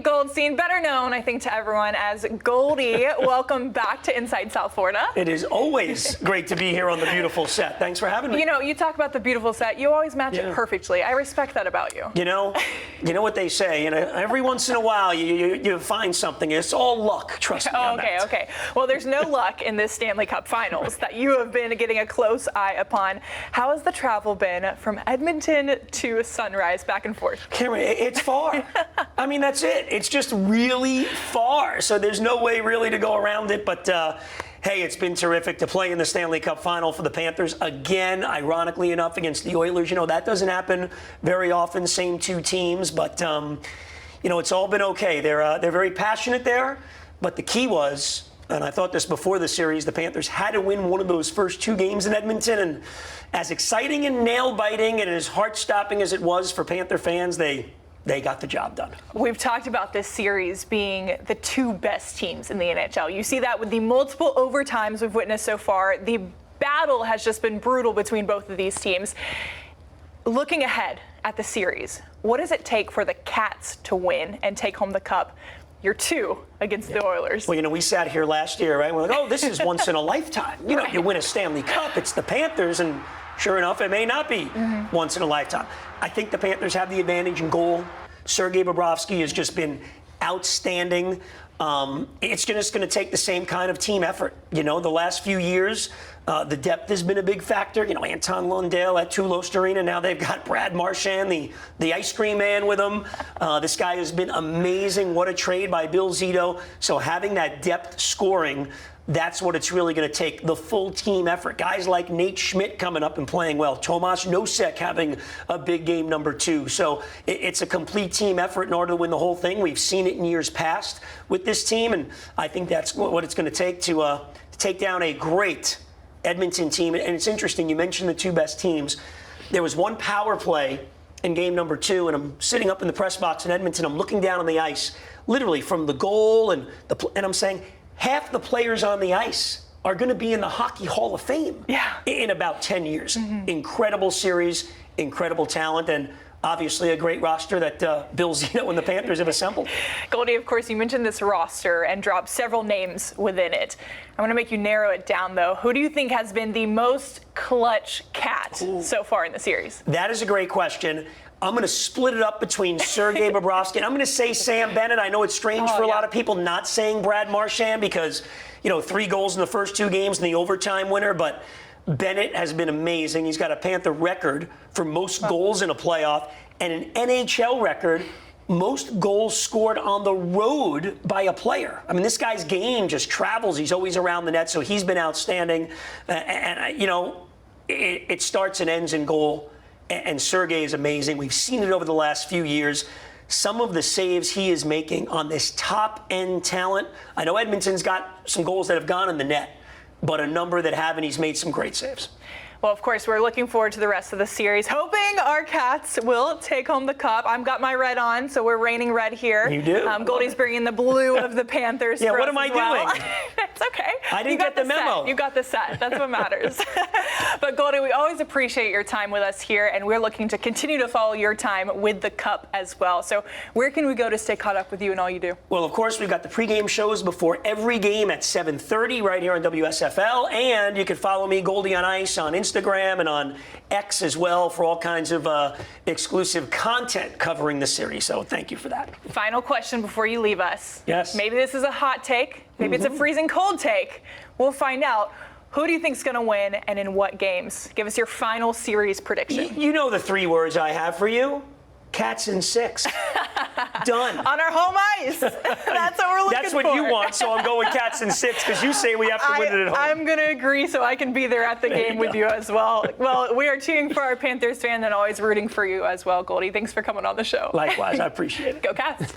Goldstien, better known, I think, to everyone as Goldie. Welcome back to Inside South Florida. It is always great to be here on the beautiful set. Thanks for having me. You know, you talk about the beautiful set. You always match it perfectly. I respect that about you. You know what they say. Every once in a while, you find something. It's all luck. Trust me. Okay. Well, there's no luck in this Stanley Cup Finals that you have been getting a close eye upon. How has the travel been from Edmonton to Sunrise, back and forth? Cameron, it's far. I mean, that's it. It's just really far. So there's no way really to go around it. But hey, it's been terrific to play in the Stanley Cup Final for the Panthers again, ironically enough, against the Oilers. You know, that doesn't happen very often, same two teams. But, you know, it's all been okay. They're very passionate there. But the key was, and I thought this before the series, the Panthers had to win one of those first two games in Edmonton. And as exciting and nail-biting and as heart-stopping as it was for Panther fans, they got the job done. We've talked about this series being the two best teams in the NHL. You see that with the multiple overtimes we've witnessed so far. The battle has just been brutal between both of these teams. Looking ahead at the series, what does it take for the Cats to win and take home the cup? You're two against the Oilers. Well, you know, we sat here last year, right? We're like, oh, this is once in a lifetime. You know, you win a Stanley Cup, it's the Panthers, and sure enough, it may not be once in a lifetime. I think the Panthers have the advantage in goal. Sergei Bobrovsky has just been outstanding. It's just going to take the same kind of team effort. You know, the last few years, the depth has been a big factor. You know, Anton Lundell at Tulos Arena. Now they've got Brad Marchand, the ice cream man, with them. This guy has been amazing. What a trade by Bill Zito. So having that depth scoring, that's what it's really going to take, the full team effort. Guys like Nate Schmidt coming up and playing well. Tomas Nosek having a big game number 2. So it's a complete team effort in order to win the whole thing. We've seen it in years past with this team, and I think that's what it's going to take to take down a great Edmonton team. And it's interesting, you mentioned the two best teams. There was one power play in game number 2, and I'm sitting up in the press box in Edmonton. I'm looking down on the ice, literally from the goal, and I'm saying, half the players on the ice are going to be in the Hockey Hall of Fame in about 10 years. Incredible series, incredible talent, and obviously a great roster that Bill Zito and the Panthers have assembled. Goldie, of course, you mentioned this roster and dropped several names within it. I want to make you narrow it down, though. Who do you think has been the most clutch Cat so far in the series? That is a great question. I'm going to split it up between Sergei Bobrovsky and I'm going to say Sam Bennett. I know it's strange for a lot of people not saying Brad Marchand because, you know, 3 goals in the first 2 games and the overtime winner, but Bennett has been amazing. He's got a Panther record for most goals in a playoff and an NHL record most goals scored on the road by a player. I mean, this guy's game just travels. He's always around the net, so he's been outstanding. You know, it starts and ends in goal. And Sergei is amazing. We've seen it over the last few years. Some of the saves he is making on this top-end talent. I know Edmonton's got some goals that have gone in the net, but a number that haven't. He's made some great saves. Well, of course, we're looking forward to the rest of the series, hoping our Cats will take home the cup. I've got my red on, so we're raining red here. You do? Goldie's bringing the blue of the Panthers. Yeah, for what us am I doing? doing? It's okay. I didn't get the memo. Set. You got the set. That's what matters. But Goldie, we always appreciate your time with us here, and we're looking to continue to follow your time with the cup as well. So where can we go to stay caught up with you and all you do? Well, of course, we've got the pregame shows before every game at 7:30 right here on WSFL, and you can follow me, Goldie on Ice, on Instagram and on X as well for all kinds of exclusive content covering the series. So thank you for that. Final question before you leave us. Yes. Maybe this is a hot take. Maybe it's a freezing cold take. We'll find out. Who do you think's going to win and in what games? Give us your final series prediction. You know the 3 words I have for you. Cats in 6. Done. On our home ice. That's what we're looking for. That's what you want, so I'm going Cats in 6 because you say we have to win it at home. I'm going to agree so I can be there at the game with you as well. Well, we are cheering for our Panthers fan and always rooting for you as well, Goldie. Thanks for coming on the show. Likewise, I appreciate it. Go Cats.